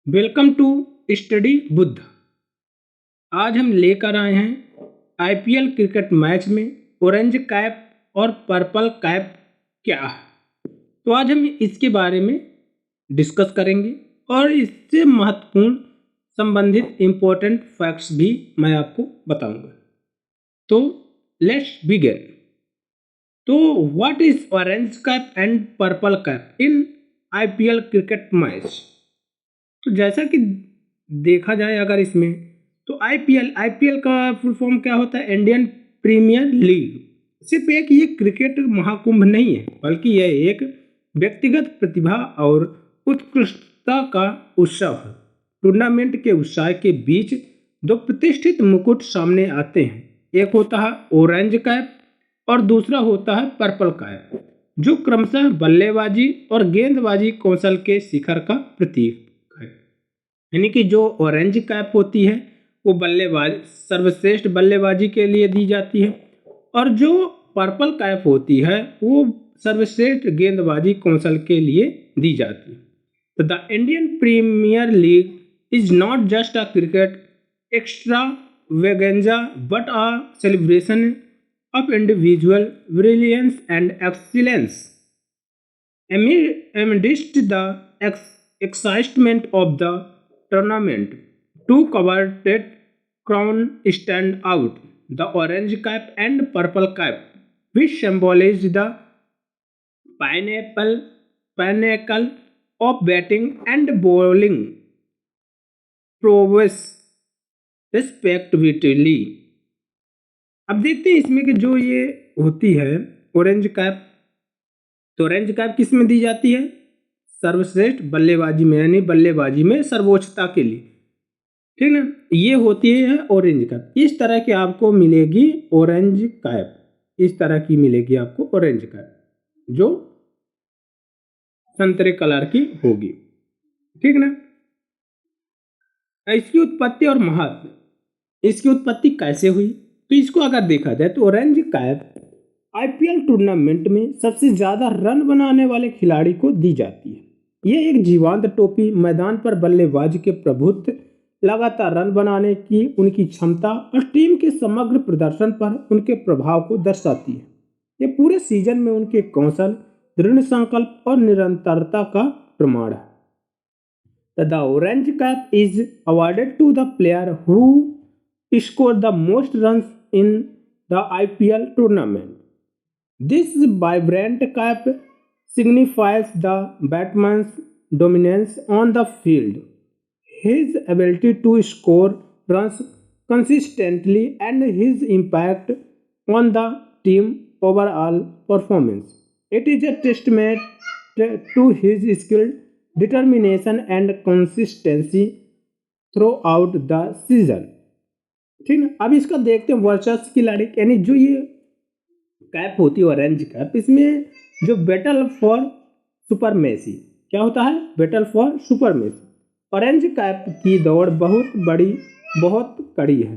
Welcome to study Buddha. आज हम लेकर आए हैं आईपीएल क्रिकेट मैच में ऑरेंज कैप और पर्पल कैप क्या है। तो आज हम इसके बारे में डिस्कस करेंगे और इससे महत्वपूर्ण संबंधित इम्पोर्टेंट फैक्ट्स भी मैं आपको बताऊंगा। तो लेट्स बिगिन। तो what is orange cap and purple cap in IPL cricket match. तो जैसा कि देखा जाए अगर इसमें तो आईपीएल का फुल फॉर्म क्या होता है? Indian Premier League. सिर्फ एक ये क्रिकेट महाकुंभ नहीं है, बल्कि यह एक व्यक्तिगत प्रतिभा और उत्कृष्टता का उत्सव है। टूर्नामेंट के उत्साह के बीच दो प्रतिष्ठित मुकुट सामने आते हैं। एक होता है ऑरेंज कैप और दूसरा होता है पर्पल कैप, जो क्रमशः बल्लेबाजी और गेंदबाजी कौशल के शिखर का प्रतीक है। यानी कि जो ऑरेंज कैप होती है वो सर्वश्रेष्ठ बल्लेबाजी के लिए दी जाती है, और जो पर्पल कैप होती है वो सर्वश्रेष्ठ गेंदबाजी कौशल के लिए दी जाती है। तो the Indian Premier League is not just a cricket extravaganza but a celebration of individual brilliance and excellence amidst the excitement of the tournament. Two coveted crown stand out: the orange cap and purple cap, which symbolize the pineapple pinnacle of batting and bowling prowess respectively. अब देखते हैं इसमें कि जो ये होती है orange cap, तो ऑरेंज कैप किस में दी जाती है? सर्वश्रेष्ठ बल्लेबाजी में, यानी बल्लेबाजी में सर्वोच्चता के लिए। ठीक ना, ये होती है ऑरेंज कैप। इस तरह की आपको मिलेगी ऑरेंज कैप, इस तरह की मिलेगी आपको ऑरेंज कैप, जो संतरे कलर की होगी। ठीक ना। इसकी उत्पत्ति और महत्व, इसकी उत्पत्ति कैसे हुई? तो इसको अगर देखा जाए तो ऑरेंज कैप आईपीएल टूर्नामेंट में सबसे ज्यादा रन बनाने वाले खिलाड़ी को दी जाती है। यह एक जीवंत टोपी मैदान पर बल्लेबाज के प्रभुत्व, लगातार रन बनाने की उनकी क्षमता और टीम के समग्र प्रदर्शन पर उनके प्रभाव को दर्शाती है। यह पूरे सीजन में उनके कौशल, दृढ़ संकल्प और निरंतरता का प्रमाण है। The orange cap is awarded to the player who scored the most runs in the IPL tournament. This vibrant cap signifies the batsman's dominance on the field, his ability to score runs consistently, and his impact on the team overall performance. It is a testament to his skill, determination, and consistency throughout the season. ठीक ना। अब इसका देखते हैं वर्चस्व खिलाड़ी, यानी जो ये कैप होती है ऑरेंज कैप, इसमें जो बैटल फॉर सुपरमेसी क्या होता है? Battle for supremacy. Orange cap की दौड़ बहुत बड़ी, बहुत कड़ी है।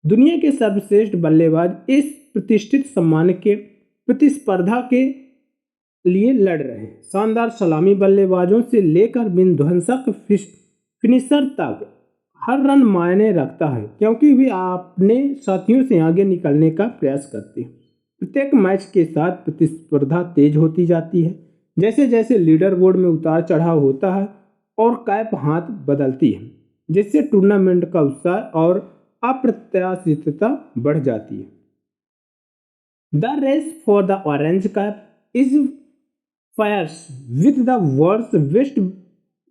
दुनिया के सर्वश्रेष्ठ बल्लेबाज इस प्रतिष्ठित सम्मान के प्रतिस्पर्धा के लिए लड़ रहे हैं। शानदार सलामी बल्लेबाजों से लेकर विध्वंसक फिनिशर तक हर रन मायने रखता है, क्योंकि वे अपने साथियों से आगे निकलने का प्रयास करते हैं। प्रत्येक मैच के साथ प्रतिस्पर्धा तेज होती जाती है। जैसे जैसे लीडर बोर्ड में उतार चढ़ाव होता है और कैप हाथ बदलती है, जिससे टूर्नामेंट का उत्साह और अप्रत्याशितता बढ़ जाती है। The race for the orange cap is fierce, with the world's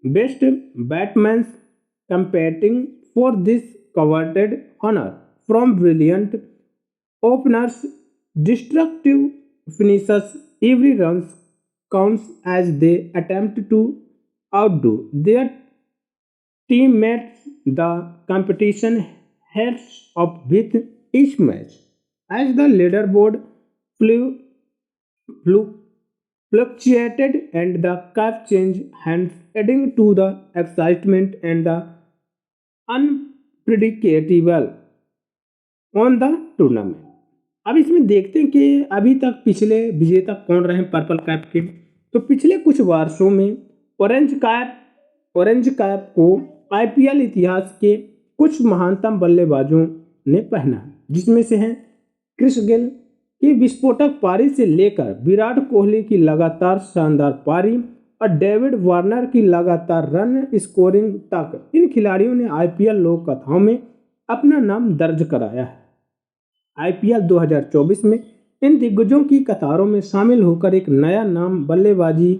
best batsmen competing for this coveted honor. From brilliant openers, destructive finishers, every run counts as they attempt to outdo their teammates. The competition heads up with each match as the leaderboard fluctuated and the cap changed hands, adding to the excitement and the unpredictable on the tournament. अब इसमें देखते हैं कि अभी तक पिछले विजेता कौन रहे पर्पल कैप के। तो पिछले कुछ वर्षों में ऑरेंज कैप ऑरेंज कैप को आईपीएल इतिहास के कुछ महानतम बल्लेबाजों ने पहना है, जिसमें से हैं क्रिस गेल की विस्फोटक पारी से लेकर विराट कोहली की लगातार शानदार पारी और डेविड वार्नर की लगातार रन स्कोरिंग तक। इन खिलाड़ियों ने आईपीएल लोक कथाओं में अपना नाम दर्ज कराया है। आईपीएल 2024 में इन दिग्गजों की कतारों में शामिल होकर एक नया नाम बल्लेबाजी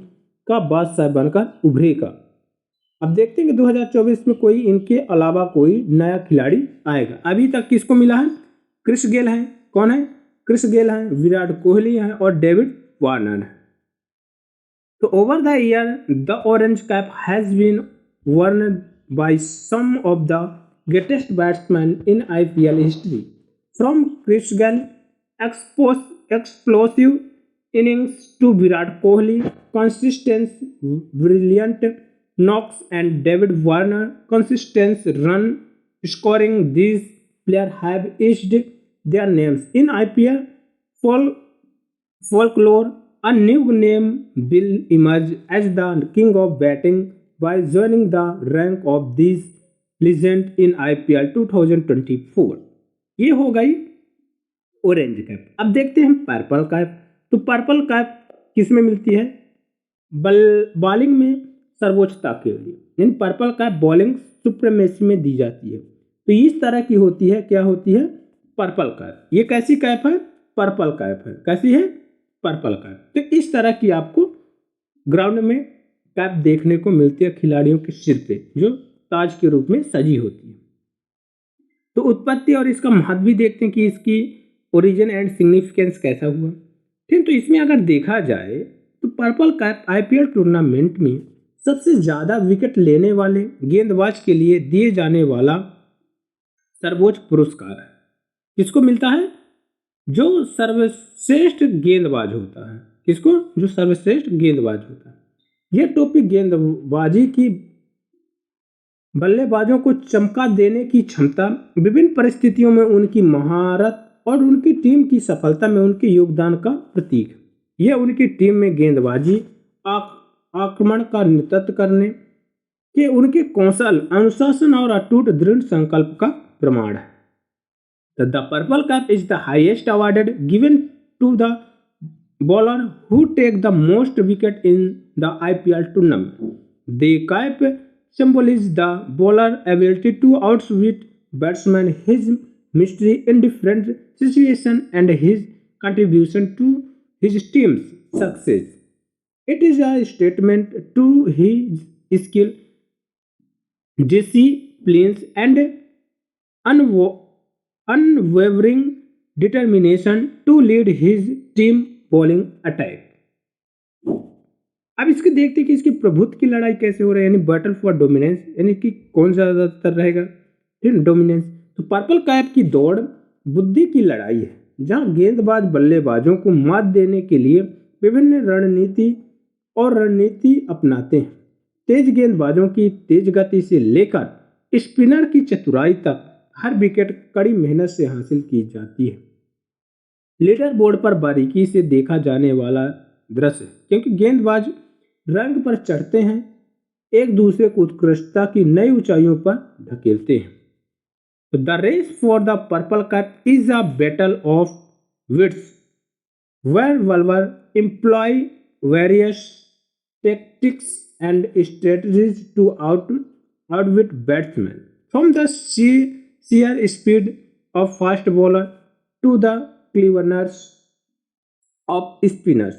का बादशाह बनकर उभरेगा। अब देखते हैं कि 2024 में कोई इनके अलावा कोई नया खिलाड़ी आएगा। अभी तक किसको मिला है? क्रिस गेल है। कौन है? क्रिस गेल है, विराट कोहली है और डेविड वार्नर है। तो over the year the orange cap has been worn by some of the greatest batsman in IPL history, from Chris Gayle explosive innings to Virat Kohli consistent brilliant knocks and David Warner consistent run scoring. These players have etched their names in IPL folklore. A new name will emerge as the king of batting by joining the rank of these legends in IPL 2024. ये हो गई orange cap. अब देखते हैं purple cap. तो purple cap किस में मिलती है? बॉलिंग में सर्वोच्चता के लिए। In purple cap bowling supremacy में दी जाती है। तो इस तरह की होती है, क्या होती है? Purple cap. ये कैसी कैप है? पर्पल कैप है। कैसी है? Purple cap. तो इस तरह की आपको ग्राउंड में कैप देखने को मिलती है खिलाड़ियों के सिर पे, जो ताज के रूप में सजी होती है। तो उत्पत्ति और इसका महत्व भी देखते हैं कि इसकी ओरिजिन एंड सिग्निफिकेंस कैसा हुआ। ठीक, तो इसमें अगर देखा जाए तो पर्पल कैप आईपीएल टूर्नामेंट में सबसे ज़्यादा विकेट लेने वाले गेंदबाज के लिए दिए जाने वाला सर्वोच्च पुरस्कार है। किसको मिलता है? जो सर्वश्रेष्ठ गेंदबाज होता है। किसको? जो सर्वश्रेष्ठ गेंदबाज होता है। यह टोपी गेंदबाजी की बल्लेबाजों को चमका देने की क्षमता, विभिन्न परिस्थितियों में उनकी महारत और उनकी टीम की सफलता में उनके योगदान का प्रतीक है। यह उनकी टीम में गेंदबाजी आक्रमण का नेतृत्व करने के उनके कौशल, अनुशासन और अटूट दृढ़ संकल्प का प्रमाण है। The purple cap is the highest awarded given to the bowler who take the most wicket in the IPL tournament. The cap symbolizes the bowler's ability to outwit batsmen, his mystery in different situations, and his contribution to his team's success. It is a statement to his skill, discipline, and unwavering determination to lead his team bowling attack. अब इसके देखते हैं कि इसकी प्रभुत्व की लड़ाई कैसे हो रही है, यानी बैटल फॉर डोमिनेंस, यानी कि कौन ज्यादातर रहेगा? ठीक, डोमिनेंस। तो पर्पल कैप की दौड़ बुद्धि की लड़ाई है, जहां गेंदबाज बल्लेबाजों को मात देने के लिए विभिन्न रणनीति अपनाते हैं। तेज गेंदबाजों की तेज गति से लेकर स्पिनर की चतुराई तक हर विकेट कड़ी मेहनत से हासिल की जाती है। लीडर बोर्ड पर बारीकी से देखा जाने वाला दृश्य, क्योंकि गेंदबाज रंग पर चढ़ते हैं, एक दूसरे को उत्कृष्टता की नई ऊंचाइयों पर धकेलते हैं। The race for the purple cap is a battle of wits where bowler employ various tactics and strategies to outwit batsman, from the sheer speed of fast bowler to the cleverness of spinners.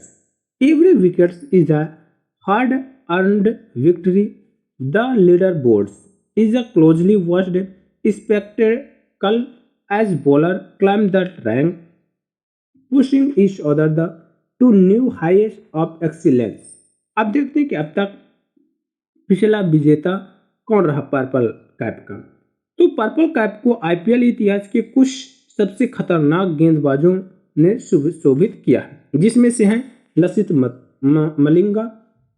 Every wicket is a hard-earned victory. The leaderboards is a closely watched spectacle as bowlers climb the rank, pushing each other to new heights of excellence. अब देखते हैं कि अब तक पिछला विजेता कौन रहा पर्पल कैप का। तो पर्पल कैप को आईपीएल इतिहास के कुछ सबसे खतरनाक गेंदबाजों ने शोभित किया है, जिसमें से हैं लसित मलिंगा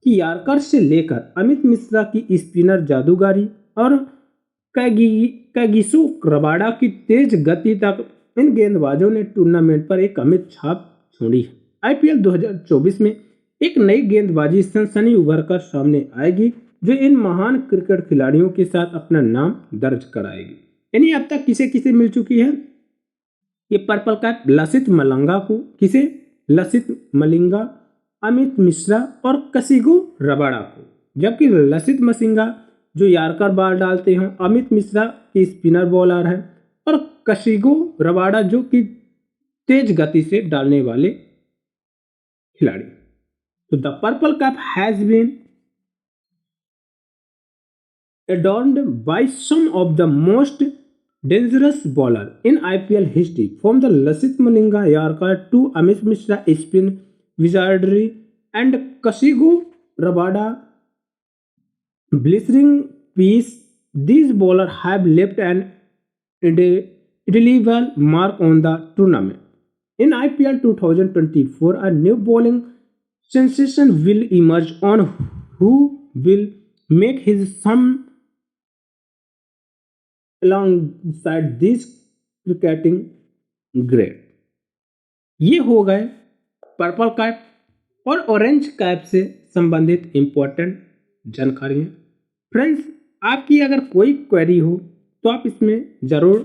की यॉर्कर से लेकर अमित मिश्रा की स्पिनर जादूगारी और कैगिसो रबाडा की तेज गति तक। इन गेंदबाजों ने टूर्नामेंट पर एक अमिट छाप छोड़ी है। आईपीएल 2024 में एक नई गेंदबाजी सनसनी उभर कर सामने आएगी, जो इन महान क्रिकेट खिलाड़ियों के साथ अपना नाम दर्ज कराएगी। यानी अब तक किसे किसे मिल चुकी है ये पर्पल कैप? लसित मलिंगा को, किसे? लसित मलिंगा, अमित मिश्रा और कशिगो रबाडा को। जबकि लसित मलिंगा जो यार्कर बॉल डालते हैं, अमित मिश्रा की स्पिनर बॉलर है और कशिगो रबाडा जो कि तेज गति से डालने वाले खिलाड़ी। तो the purple cap has been adorned by some of the most dangerous bowler in IPL history, from the Lasith Malinga Yarkar to Amit Mishra spin wizardry and Kashigo Rabada blistering piece. These bowlers have left an indelible mark on the tournament. In IPL 2024, a new bowling sensation will emerge on who will make his some alongside this cricketing grade. ये हो गए purple cap और orange cap से संबंधित important जानकारियाँ। Friends, आपकी अगर कोई क्वेरी हो तो आप इसमें ज़रूर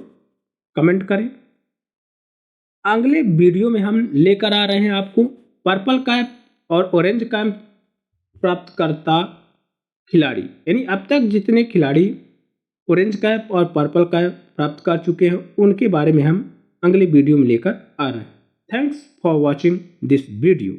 कमेंट करें। अगले वीडियो में हम लेकर आ रहे हैं आपको पर्पल कैप और ऑरेंज कैप प्राप्तकर्ता खिलाड़ी, यानी अब तक जितने खिलाड़ी ऑरेंज कैप और पर्पल कैप प्राप्त कर चुके हैं उनके बारे में हम अगले वीडियो में लेकर आ रहे हैं। Thanks for watching this video.